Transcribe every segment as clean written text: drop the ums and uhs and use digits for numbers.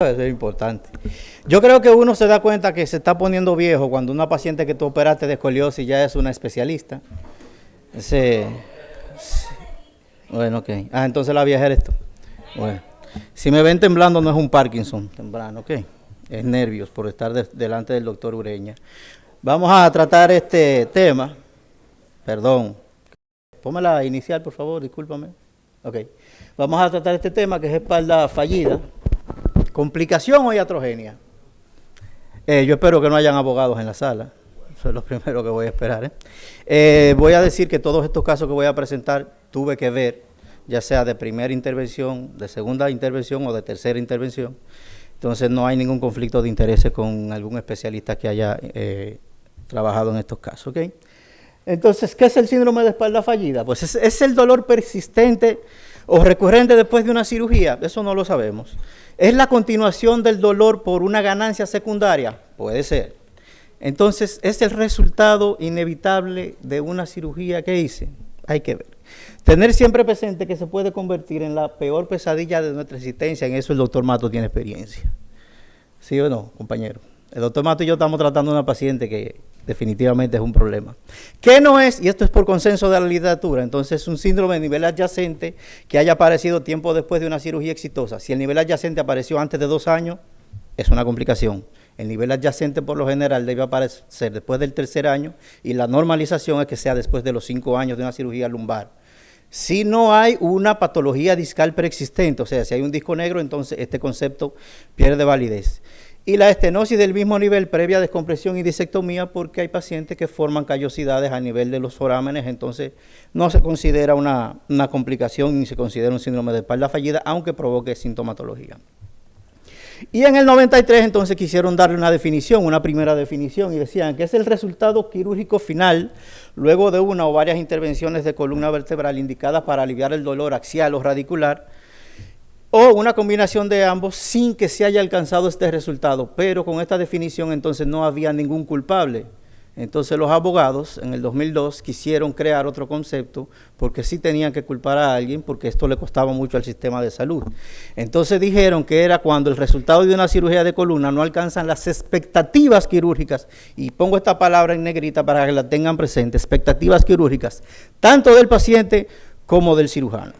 Eso es importante. Yo creo que uno se da cuenta que se está poniendo viejo cuando una paciente que tú operaste de escoliosis ya es una especialista. Ese, bueno, ok. Entonces la vieja eres tú. Bueno, si me ven temblando no es un Parkinson temprano, ok. Es nervios por estar delante del doctor Ureña. Vamos a tratar este tema. Perdón. Ponme la inicial, por favor, discúlpame. Ok. Vamos a tratar este tema que es espalda fallida. ¿Complicación o iatrogenia? Yo espero que no hayan abogados en la sala. Eso es lo primero que voy a esperar. Voy a decir que todos estos casos que voy a presentar tuve que ver, ya sea de primera intervención, de segunda intervención o de tercera intervención. Entonces no hay ningún conflicto de intereses con algún especialista que haya trabajado en estos casos. ¿Okay? Entonces, ¿qué es el síndrome de espalda fallida? Pues es el dolor persistente o recurrente después de una cirugía. Eso no lo sabemos. ¿Es la continuación del dolor por una ganancia secundaria? Puede ser. Entonces, ¿es el resultado inevitable de una cirugía que hice? Hay que ver. Tener siempre presente que se puede convertir en la peor pesadilla de nuestra existencia. En eso el doctor Mato tiene experiencia. ¿Sí o no, compañero? El doctor Mato y yo estamos tratando a una paciente que definitivamente es un problema. ¿Qué no es? Y esto es por consenso de la literatura. Entonces, es un síndrome de nivel adyacente que haya aparecido tiempo después de una cirugía exitosa. Si el nivel adyacente apareció antes de 2 años, es una complicación. El nivel adyacente por lo general debe aparecer después del 3er año y la normalización es que sea después de los 5 años de una cirugía lumbar. Si no hay una patología discal preexistente, o sea, si hay un disco negro, entonces este concepto pierde validez. Y la estenosis del mismo nivel previa descompresión y disectomía, porque hay pacientes que forman callosidades a nivel de los forámenes, entonces no se considera una complicación ni se considera un síndrome de espalda fallida, aunque provoque sintomatología. Y en el 93 entonces quisieron darle una definición, una primera definición, y decían que es el resultado quirúrgico final luego de una o varias intervenciones de columna vertebral indicadas para aliviar el dolor axial o radicular, o una combinación de ambos sin que se haya alcanzado este resultado, pero con esta definición entonces no había ningún culpable. Entonces los abogados en el 2002 quisieron crear otro concepto porque sí tenían que culpar a alguien porque esto le costaba mucho al sistema de salud. Entonces dijeron que era cuando el resultado de una cirugía de columna no alcanzan las expectativas quirúrgicas, y pongo esta palabra en negrita para que la tengan presente, expectativas quirúrgicas, tanto del paciente como del cirujano.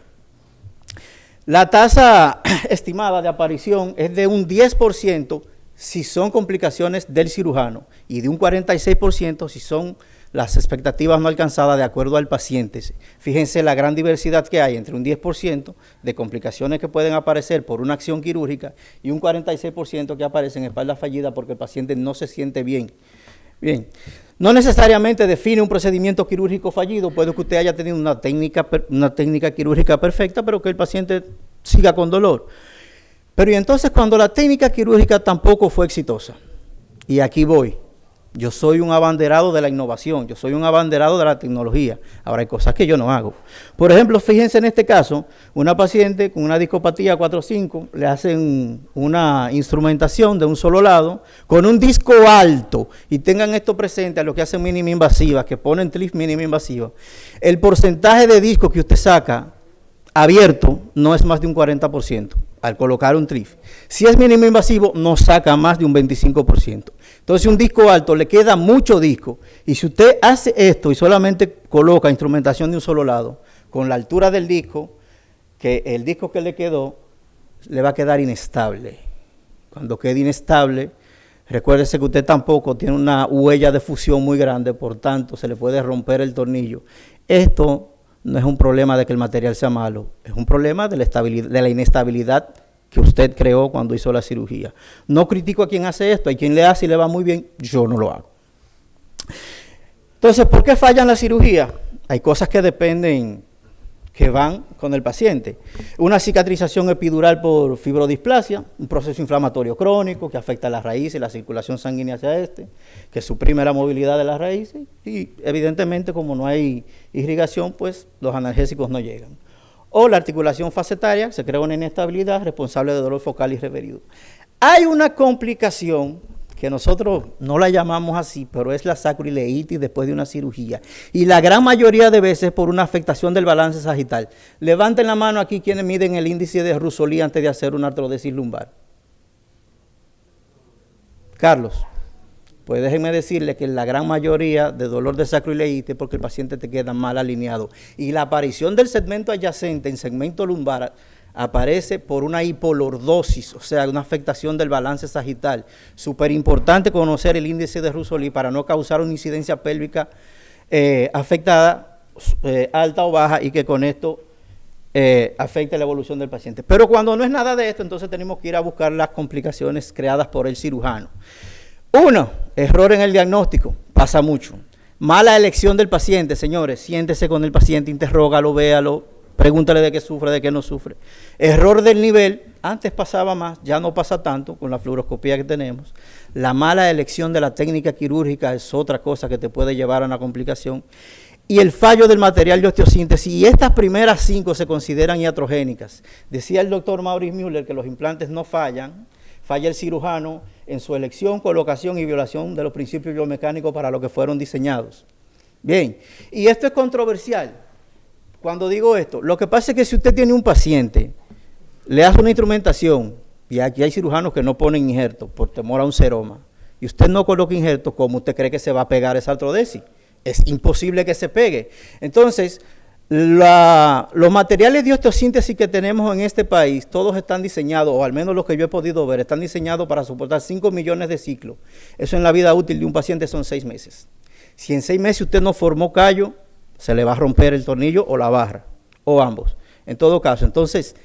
La tasa estimada de aparición es de un 10% si son complicaciones del cirujano y de un 46% si son las expectativas no alcanzadas de acuerdo al paciente. Fíjense la gran diversidad que hay entre un 10% de complicaciones que pueden aparecer por una acción quirúrgica y un 46% que aparece en espalda fallida porque el paciente no se siente bien. Bien, no necesariamente define un procedimiento quirúrgico fallido, puede que usted haya tenido una técnica quirúrgica perfecta, pero que el paciente siga con dolor. Pero y entonces cuando la técnica quirúrgica tampoco fue exitosa, y aquí voy, yo soy un abanderado de la innovación, yo soy un abanderado de la tecnología, ahora hay cosas que yo no hago. Por ejemplo, fíjense en este caso, una paciente con una discopatía 4-5, le hacen una instrumentación de un solo lado, con un disco alto, y tengan esto presente a los que hacen mínima invasiva, que ponen TLIF mínima invasiva, el porcentaje de disco que usted saca abierto no es más de un 40%. Al colocar un TLIF. Si es mínimo invasivo, no saca más de un 25%. Entonces, un disco alto le queda mucho disco. Y si usted hace esto y solamente coloca instrumentación de un solo lado, con la altura del disco, que el disco que le quedó, le va a quedar inestable. Cuando quede inestable, recuérdese que usted tampoco tiene una huella de fusión muy grande, por tanto, se le puede romper el tornillo. Esto no es un problema de que el material sea malo, es un problema de la inestabilidad que usted creó cuando hizo la cirugía. No critico a quien hace esto, hay quien le hace y le va muy bien, yo no lo hago. Entonces, ¿por qué fallan la cirugía? Hay cosas que dependen, que van con el paciente. Una cicatrización epidural por fibrodisplasia, un proceso inflamatorio crónico que afecta a las raíces, la circulación sanguínea hacia que suprime la movilidad de las raíces y evidentemente como no hay irrigación, pues los analgésicos no llegan. O la articulación facetaria, se crea una inestabilidad responsable de dolor focal y referido. Hay una complicación que nosotros no la llamamos así, pero es la sacroileitis después de una cirugía. Y la gran mayoría de veces por una afectación del balance sagital. Levanten la mano aquí quienes miden el índice de Russolí antes de hacer una artrodesis lumbar. Carlos, pues déjenme decirle que la gran mayoría de dolor de sacroileitis es porque el paciente te queda mal alineado. Y la aparición del segmento adyacente en segmento lumbar aparece por una hipolordosis, o sea, una afectación del balance sagital. Súper importante conocer el índice de Russell para no causar una incidencia pélvica afectada, alta o baja, y que con esto afecte la evolución del paciente. Pero cuando no es nada de esto, entonces tenemos que ir a buscar las complicaciones creadas por el cirujano. Uno, error en el diagnóstico, pasa mucho. Mala elección del paciente, señores, siéntese con el paciente, interrógalo, véalo, pregúntale de qué sufre, de qué no sufre. Error del nivel, antes pasaba más, ya no pasa tanto con la fluoroscopía que tenemos. La mala elección de la técnica quirúrgica es otra cosa que te puede llevar a una complicación. Y el fallo del material de osteosíntesis, y estas primeras 5 se consideran iatrogénicas. Decía el doctor Maurice Müller que los implantes no fallan, falla el cirujano en su elección, colocación y violación de los principios biomecánicos para lo que fueron diseñados. Bien, y esto es controversial. Cuando digo esto, lo que pasa es que si usted tiene un paciente, le hace una instrumentación, y aquí hay cirujanos que no ponen injerto por temor a un seroma, y usted no coloca injerto, ¿cómo usted cree que se va a pegar esa artrodesis? Es imposible que se pegue. Entonces, los materiales de osteosíntesis que tenemos en este país, todos están diseñados, o al menos los que yo he podido ver, están diseñados para soportar 5 millones de ciclos. Eso en la vida útil de un paciente son 6 meses. Si en 6 meses usted no formó callo, se le va a romper el tornillo o la barra, o ambos. En todo caso, entonces,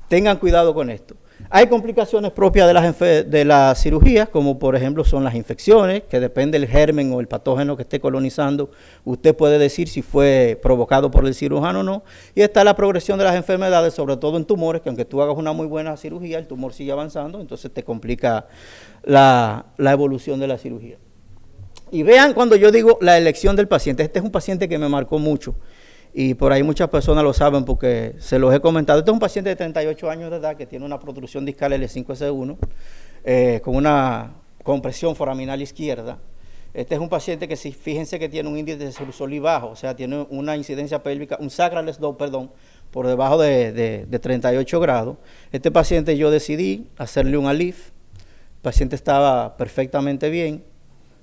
tengan cuidado con esto. Hay complicaciones propias de las cirugías, como por ejemplo son las infecciones, que depende del germen o el patógeno que esté colonizando. Usted puede decir si fue provocado por el cirujano o no. Y está la progresión de las enfermedades, sobre todo en tumores, que aunque tú hagas una muy buena cirugía, el tumor sigue avanzando, entonces te complica la evolución de la cirugía. Y vean cuando yo digo la elección del paciente. Este es un paciente que me marcó mucho. Y por ahí muchas personas lo saben porque se los he comentado. Este es un paciente de 38 años de edad que tiene una protrusión discal L5S1 con una compresión foraminal izquierda. Este es un paciente que, fíjense que tiene un índice de Russell bajo, o sea, tiene una incidencia pélvica, un sacral slope, perdón, por debajo de 38 grados. Este paciente yo decidí hacerle un ALIF. El paciente estaba perfectamente bien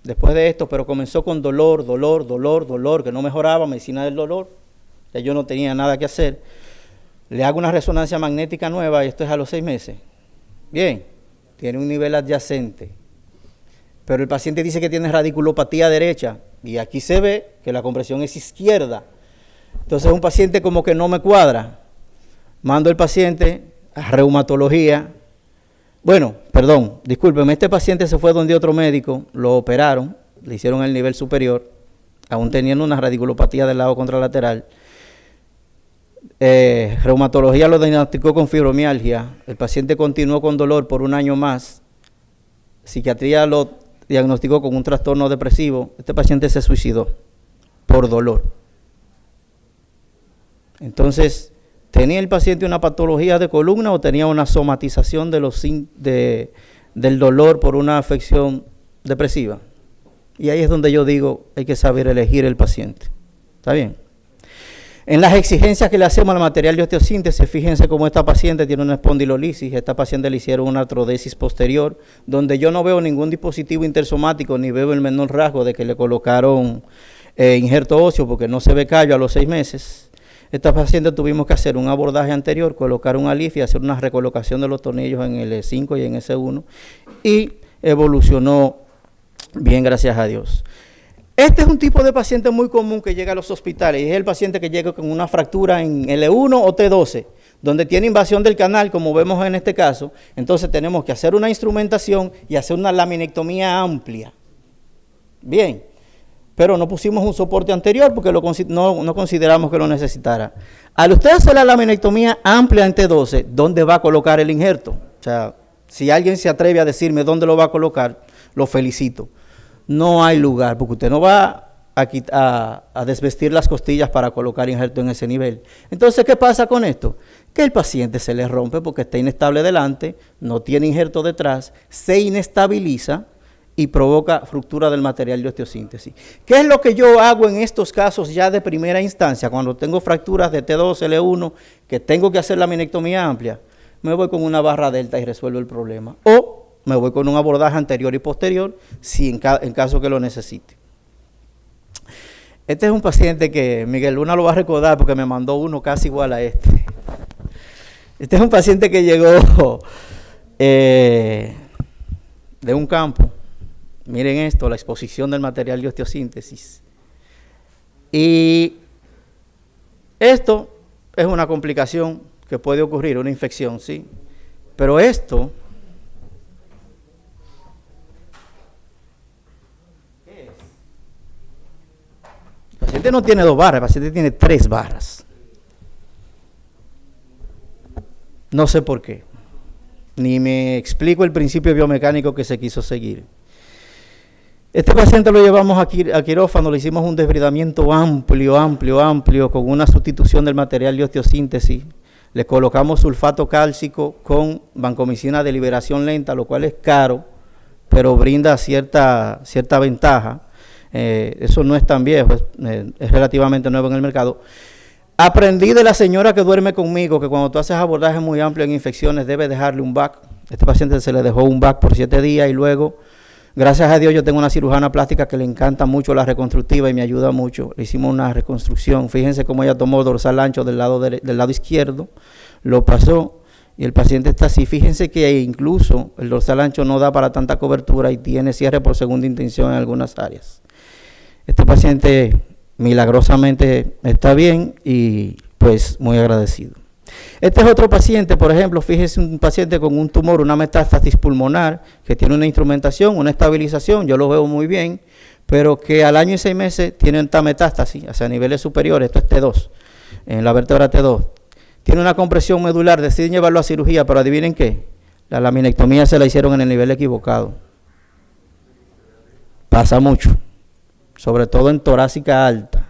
después de esto, pero comenzó con dolor, que no mejoraba, medicina del dolor. Ya yo no tenía nada que hacer. Le hago una resonancia magnética nueva y esto es a los 6 meses. Bien, tiene un nivel adyacente. Pero el paciente dice que tiene radiculopatía derecha y aquí se ve que la compresión es izquierda. Entonces un paciente como que no me cuadra. Mando el paciente a reumatología. Bueno, perdón, discúlpeme, este paciente se fue donde otro médico, lo operaron, le hicieron el nivel superior, aún teniendo una radiculopatía del lado contralateral. Reumatología lo diagnosticó con fibromialgia, el paciente continuó con dolor por 1 año más, psiquiatría lo diagnosticó con un trastorno depresivo, este paciente se suicidó por dolor. Entonces, ¿tenía el paciente una patología de columna o tenía una somatización del dolor por una afección depresiva? Y ahí es donde yo digo, hay que saber elegir el paciente. ¿Está bien? En las exigencias que le hacemos al material de osteosíntesis, fíjense cómo esta paciente tiene una espondilolisis, esta paciente le hicieron una artrodesis posterior, donde yo no veo ningún dispositivo intersomático, ni veo el menor rasgo de que le colocaron injerto óseo, porque no se ve callo a los 6 meses. Esta paciente tuvimos que hacer un abordaje anterior, colocar un ALIF y hacer una recolocación de los tornillos en el E5 y en S1, y evolucionó bien, gracias a Dios. Este es un tipo de paciente muy común que llega a los hospitales, y es el paciente que llega con una fractura en L1 o T12, donde tiene invasión del canal, como vemos en este caso. Entonces tenemos que hacer una instrumentación y hacer una laminectomía amplia. Bien, pero no pusimos un soporte anterior porque no consideramos que lo necesitara. Al usted hacer la laminectomía amplia en T12, ¿dónde va a colocar el injerto? O sea, si alguien se atreve a decirme dónde lo va a colocar, lo felicito. No hay lugar, porque usted no va a desvestir las costillas para colocar injerto en ese nivel. Entonces, ¿qué pasa con esto? Que el paciente se le rompe porque está inestable delante, no tiene injerto detrás, se inestabiliza y provoca ruptura del material de osteosíntesis. ¿Qué es lo que yo hago en estos casos ya de primera instancia? Cuando tengo fracturas de T2, L1, que tengo que hacer la laminectomía amplia, me voy con una barra delta y resuelvo el problema. O me voy con un abordaje anterior y posterior, si en caso que lo necesite. Este es un paciente que Miguel Luna lo va a recordar porque me mandó uno casi igual a este. Este es un paciente que llegó de un campo. Miren esto, la exposición del material de osteosíntesis. Y esto es una complicación que puede ocurrir, una infección, ¿sí? Pero esto... ¿qué es? El paciente no tiene 2 barras, el paciente tiene 3 barras. No sé por qué. Ni me explico el principio biomecánico que se quiso seguir. Este paciente lo llevamos a quirófano, le hicimos un desbridamiento amplio, con una sustitución del material de osteosíntesis. Le colocamos sulfato cálcico con vancomicina de liberación lenta, lo cual es caro, pero brinda cierta ventaja. Eso no es tan viejo, es relativamente nuevo en el mercado. Aprendí de la señora que duerme conmigo que cuando tú haces abordaje muy amplio en infecciones debes dejarle un back. Este paciente se le dejó un back por 7 días y luego, gracias a Dios, yo tengo una cirujana plástica que le encanta mucho la reconstructiva y me ayuda mucho. Le hicimos una reconstrucción. Fíjense cómo ella tomó dorsal ancho del lado izquierdo, lo pasó y el paciente está así. Fíjense que incluso el dorsal ancho no da para tanta cobertura y tiene cierre por segunda intención en algunas áreas. Este paciente milagrosamente está bien y pues muy agradecido. Este es otro paciente, por ejemplo, fíjese, un paciente con un tumor, una metástasis pulmonar, que tiene una instrumentación, una estabilización, yo lo veo muy bien, pero que al año y 6 meses tiene esta metástasis hacia niveles superiores, esto es T2, en la vértebra T2. Tiene una compresión medular, deciden llevarlo a cirugía, pero adivinen qué, la laminectomía se la hicieron en el nivel equivocado. Pasa mucho, sobre todo en torácica alta.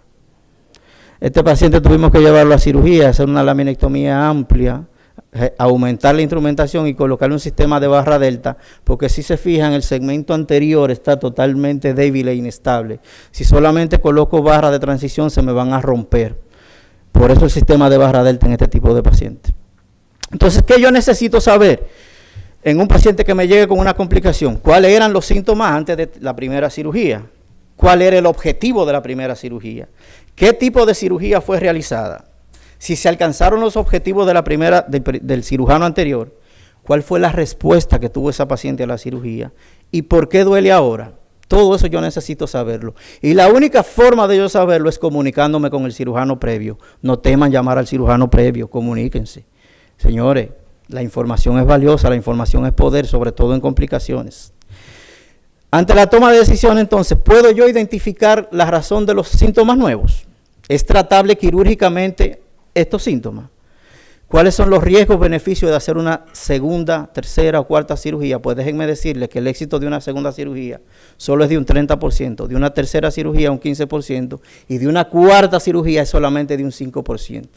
Este paciente tuvimos que llevarlo a cirugía, hacer una laminectomía amplia, aumentar la instrumentación y colocarle un sistema de barra delta, porque si se fijan el segmento anterior está totalmente débil e inestable. Si solamente coloco barra de transición se me van a romper. Por eso el sistema de barra delta en este tipo de pacientes. Entonces, ¿qué yo necesito saber en un paciente que me llegue con una complicación? ¿Cuáles eran los síntomas antes de la primera cirugía? ¿Cuál era el objetivo de la primera cirugía? ¿Qué tipo de cirugía fue realizada? Si se alcanzaron los objetivos de la primera del cirujano anterior, ¿cuál fue la respuesta que tuvo esa paciente a la cirugía? ¿Y por qué duele ahora? Todo eso yo necesito saberlo. Y la única forma de yo saberlo es comunicándome con el cirujano previo. No teman llamar al cirujano previo, comuníquense. Señores, la información es valiosa, la información es poder, sobre todo en complicaciones. Ante la toma de decisión, entonces, ¿puedo yo identificar la razón de los síntomas nuevos? ¿Es tratable quirúrgicamente estos síntomas? ¿Cuáles son los riesgos, beneficios de hacer una segunda, tercera o cuarta cirugía? Pues déjenme decirles que el éxito de una segunda cirugía solo es de un 30%, de una tercera cirugía un 15% y de una cuarta cirugía es solamente de un 5%.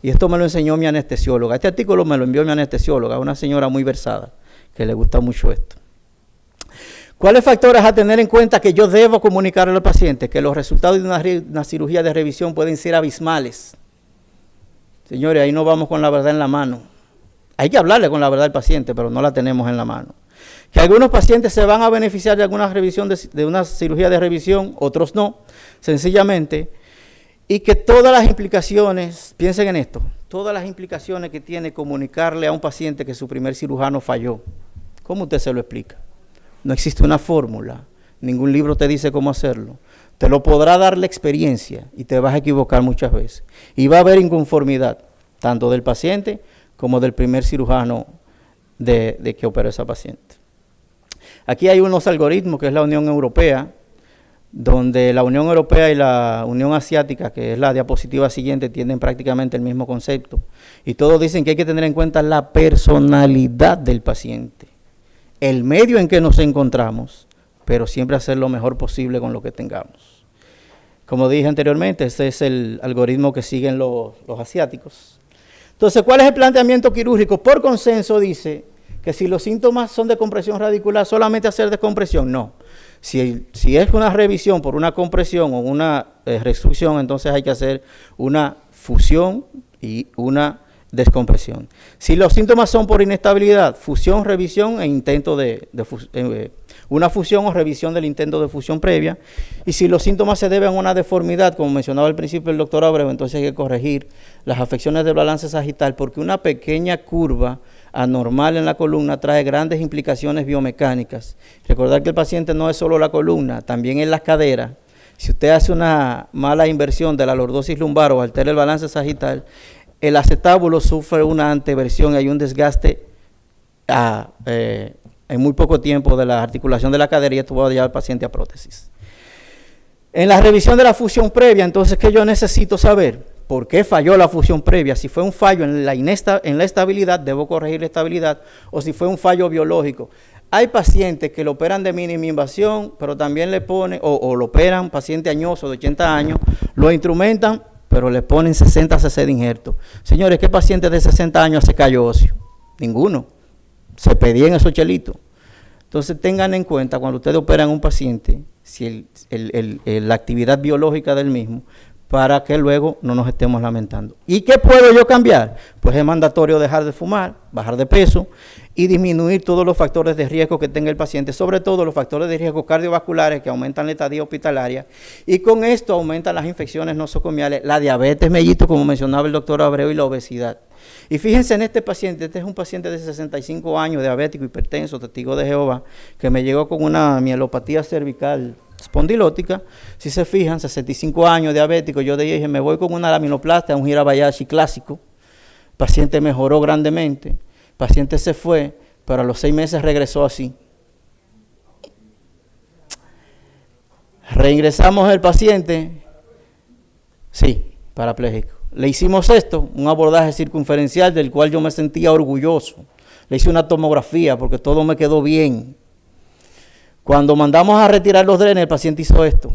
Y esto me lo enseñó mi anestesióloga. Este artículo me lo envió mi anestesióloga, una señora muy versada, que le gusta mucho esto. ¿Cuáles factores a tener en cuenta que yo debo comunicarle al paciente? Que los resultados de una cirugía de revisión pueden ser abismales. Señores, ahí no vamos con la verdad en la mano. Hay que hablarle con la verdad al paciente, pero no la tenemos en la mano. Que algunos pacientes se van a beneficiar de alguna revisión, de una cirugía de revisión, otros no, sencillamente. Y que todas las implicaciones, piensen en esto, todas las implicaciones que tiene comunicarle a un paciente que su primer cirujano falló. ¿Cómo usted se lo explica? No existe una fórmula, ningún libro te dice cómo hacerlo. Te lo podrá dar la experiencia y te vas a equivocar muchas veces. Y va a haber inconformidad, tanto del paciente como del primer cirujano de que operó esa paciente. Aquí hay unos algoritmos que es la Unión Europea, donde la Unión Europea y la Unión Asiática, que es la diapositiva siguiente, tienen prácticamente el mismo concepto. Y todos dicen que hay que tener en cuenta la personalidad del paciente, el medio en que nos encontramos, pero siempre hacer lo mejor posible con lo que tengamos. Como dije anteriormente, este es el algoritmo que siguen los asiáticos. Entonces, ¿cuál es el planteamiento quirúrgico? Por consenso dice que si los síntomas son de compresión radicular, solamente hacer descompresión. No. Si es una revisión por una compresión o una restricción, entonces hay que hacer una fusión y una descompresión. Si los síntomas son por inestabilidad, fusión, revisión e intento una fusión o revisión del intento de fusión previa. Y si los síntomas se deben a una deformidad, como mencionaba al principio el doctor Abreu, entonces hay que corregir las afecciones del balance sagital, porque una pequeña curva anormal en la columna trae grandes implicaciones biomecánicas. Recordar que el paciente no es solo la columna, también es la cadera. Si usted hace una mala inversión de la lordosis lumbar o altera el balance sagital, el acetábulo sufre una anteversión y hay un desgaste en muy poco tiempo de la articulación de la cadera y esto va a llevar al paciente a prótesis. En la revisión de la fusión previa, entonces, ¿qué yo necesito saber? ¿Por qué falló la fusión previa? Si fue un fallo en la estabilidad, debo corregir la estabilidad, o si fue un fallo biológico. Hay pacientes que lo operan de mínima invasión, pero también le ponen, o lo operan, paciente añoso de 80 años, lo instrumentan, pero le ponen 60 cc de injerto. Señores, ¿qué paciente de 60 años hace callo óseo? Ninguno. Se pedían esos chelitos. Entonces tengan en cuenta cuando ustedes operan a un paciente, si la actividad biológica del mismo, para que luego no nos estemos lamentando. ¿Y qué puedo yo cambiar? Pues es mandatorio dejar de fumar, bajar de peso y disminuir todos los factores de riesgo que tenga el paciente, sobre todo los factores de riesgo cardiovasculares que aumentan la estadía hospitalaria y con esto aumentan las infecciones nosocomiales, la diabetes mellito, como mencionaba el doctor Abreu, y la obesidad. Y fíjense en este paciente, este es un paciente de 65 años, diabético, hipertenso, testigo de Jehová, que me llegó con una mielopatía cervical espondilótica. Si se fijan, 65 años, diabético, yo dije, me voy con una laminoplastia, un Hirabayashi clásico. El paciente mejoró grandemente, el paciente se fue, pero a los 6 meses regresó así. Reingresamos el paciente, sí, parapléjico. Le hicimos esto, un abordaje circunferencial del cual yo me sentía orgulloso. Le hice una tomografía porque todo me quedó bien. Cuando mandamos a retirar los drenes, el paciente hizo esto.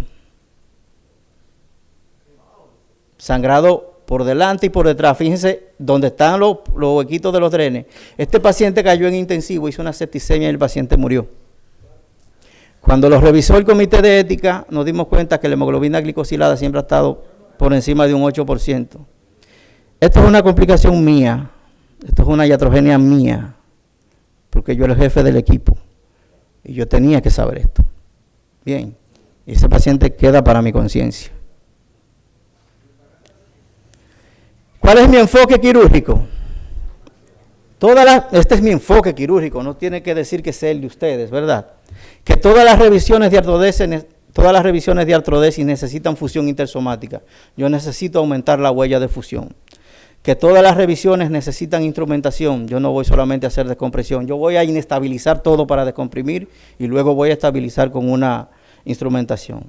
Sangrado por delante y por detrás. Fíjense dónde están los huequitos de los drenes. Este paciente cayó en intensivo, hizo una septicemia y el paciente murió. Cuando lo revisó el comité de ética, nos dimos cuenta que la hemoglobina glicosilada siempre ha estado por encima de un 8%. Esto es una complicación mía. Esto es una iatrogenia mía. Porque yo era el jefe del equipo. Y yo tenía que saber esto. Bien, y ese paciente queda para mi conciencia. ¿Cuál es mi enfoque quirúrgico? Este es mi enfoque quirúrgico, no tiene que decir que sea el de ustedes, ¿verdad? Que todas las revisiones de artrodesis necesitan fusión intersomática. Yo necesito aumentar la huella de fusión. Que todas las revisiones necesitan instrumentación. Yo no voy solamente a hacer descompresión. Yo voy a inestabilizar todo para descomprimir y luego voy a estabilizar con una instrumentación.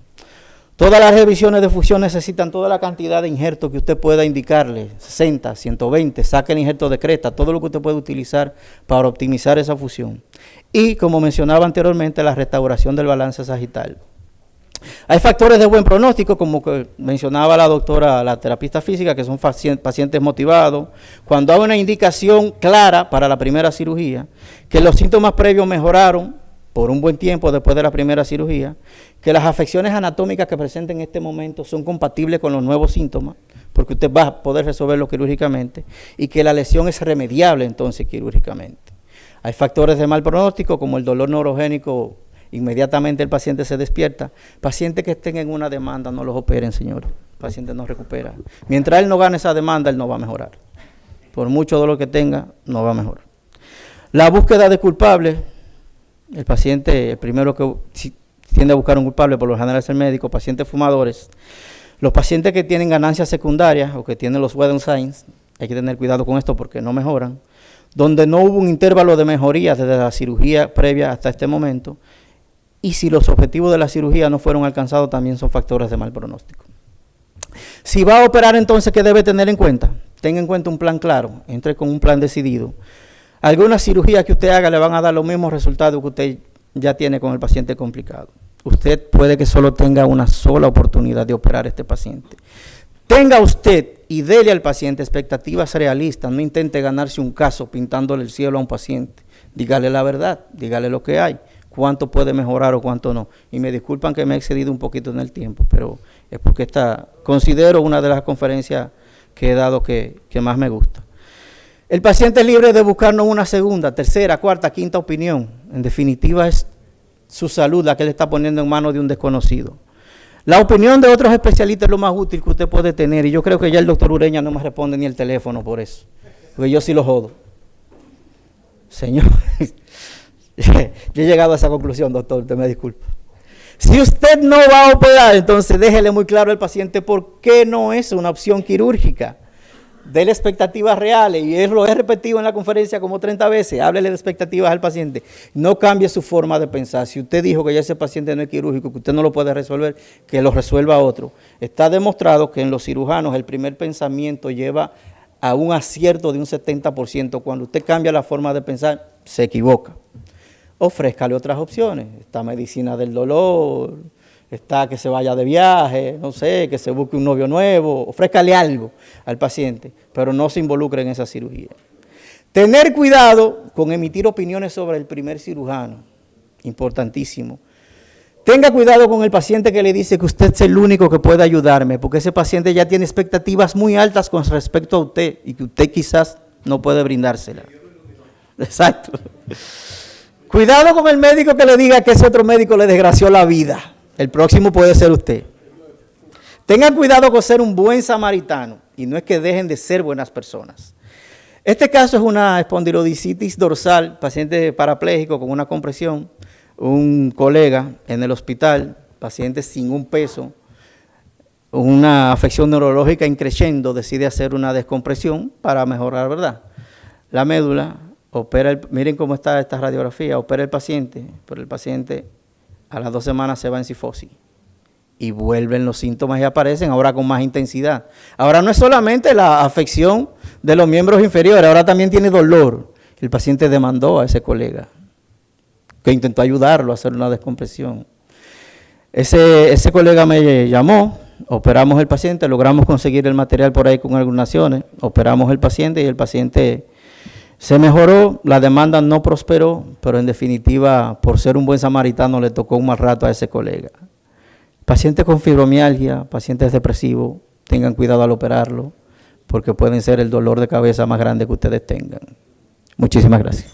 Todas las revisiones de fusión necesitan toda la cantidad de injertos que usted pueda indicarle. 60, 120, saque el injerto de cresta, todo lo que usted puede utilizar para optimizar esa fusión. Y como mencionaba anteriormente, la restauración del balance sagital. Hay factores de buen pronóstico, como que mencionaba la doctora, la terapista física, que son pacientes motivados. Cuando hay una indicación clara para la primera cirugía, que los síntomas previos mejoraron por un buen tiempo después de la primera cirugía, que las afecciones anatómicas que presenten en este momento son compatibles con los nuevos síntomas, porque usted va a poder resolverlo quirúrgicamente, y que la lesión es remediable entonces quirúrgicamente. Hay factores de mal pronóstico, como el dolor neurogénico. Inmediatamente el paciente se despierta. Pacientes que estén en una demanda, no los operen, señores. El paciente no recupera. Mientras él no gane esa demanda, él no va a mejorar. Por mucho dolor que tenga, no va a mejorar. La búsqueda de culpables. El paciente, el primero que tiende a buscar un culpable, por lo general es el médico. Pacientes fumadores. Los pacientes que tienen ganancias secundarias o que tienen los wedding signs, hay que tener cuidado con esto porque no mejoran. Donde no hubo un intervalo de mejoría desde la cirugía previa hasta este momento. Y si los objetivos de la cirugía no fueron alcanzados, también son factores de mal pronóstico. Si va a operar, entonces, ¿qué debe tener en cuenta? Tenga en cuenta un plan claro, entre con un plan decidido. Algunas cirugías que usted haga le van a dar los mismos resultados que usted ya tiene con el paciente complicado. Usted puede que solo tenga una sola oportunidad de operar a este paciente. Tenga usted y dele al paciente expectativas realistas. No intente ganarse un caso pintándole el cielo a un paciente. Dígale la verdad, dígale lo que hay. Cuánto puede mejorar o cuánto no. Y me disculpan que me he excedido un poquito en el tiempo, pero es porque considero una de las conferencias que he dado que más me gusta. El paciente es libre de buscarnos una segunda, tercera, cuarta, quinta opinión. En definitiva, es su salud la que le está poniendo en manos de un desconocido. La opinión de otros especialistas es lo más útil que usted puede tener, y yo creo que ya el doctor Ureña no me responde ni el teléfono por eso, porque yo sí lo jodo. Señor, yo he llegado a esa conclusión, doctor, usted me disculpa. Si usted no va a operar, entonces déjele muy claro al paciente por qué no es una opción quirúrgica. Dele expectativas reales, y lo he repetido en la conferencia como 30 veces, háblele de expectativas al paciente. No cambie su forma de pensar. Si usted dijo que ya ese paciente no es quirúrgico, que usted no lo puede resolver, que lo resuelva otro. Está demostrado que en los cirujanos el primer pensamiento lleva a un acierto de un 70%. Cuando usted cambia la forma de pensar, se equivoca. Ofrézcale otras opciones. Está medicina del dolor, está que se vaya de viaje, no sé, que se busque un novio nuevo. Ofrézcale algo al paciente, pero no se involucre en esa cirugía. Tener cuidado con emitir opiniones sobre el primer cirujano, importantísimo. Tenga cuidado con el paciente que le dice que usted es el único que puede ayudarme, porque ese paciente ya tiene expectativas muy altas con respecto a usted y que usted quizás no puede brindársela. Exacto. Cuidado con el médico que le diga que ese otro médico le desgració la vida. El próximo puede ser usted. Tengan cuidado con ser un buen samaritano, y no es que dejen de ser buenas personas. Este caso es una espondilodicitis dorsal, paciente parapléjico con una compresión, un colega en el hospital, paciente sin un peso, una afección neurológica increciendo, decide hacer una descompresión para mejorar, ¿verdad?, la médula. Miren cómo está esta radiografía, opera el paciente, pero el paciente a las 2 semanas se va en cifosis y vuelven los síntomas y aparecen ahora con más intensidad. Ahora no es solamente la afección de los miembros inferiores, ahora también tiene dolor. El paciente demandó a ese colega que intentó ayudarlo a hacer una descompresión. Ese colega me llamó, operamos el paciente, logramos conseguir el material por ahí con algunas naciones, operamos el paciente y el paciente se mejoró, la demanda no prosperó, pero en definitiva, por ser un buen samaritano, le tocó un mal rato a ese colega. Pacientes con fibromialgia, pacientes depresivos, tengan cuidado al operarlo, porque pueden ser el dolor de cabeza más grande que ustedes tengan. Muchísimas gracias.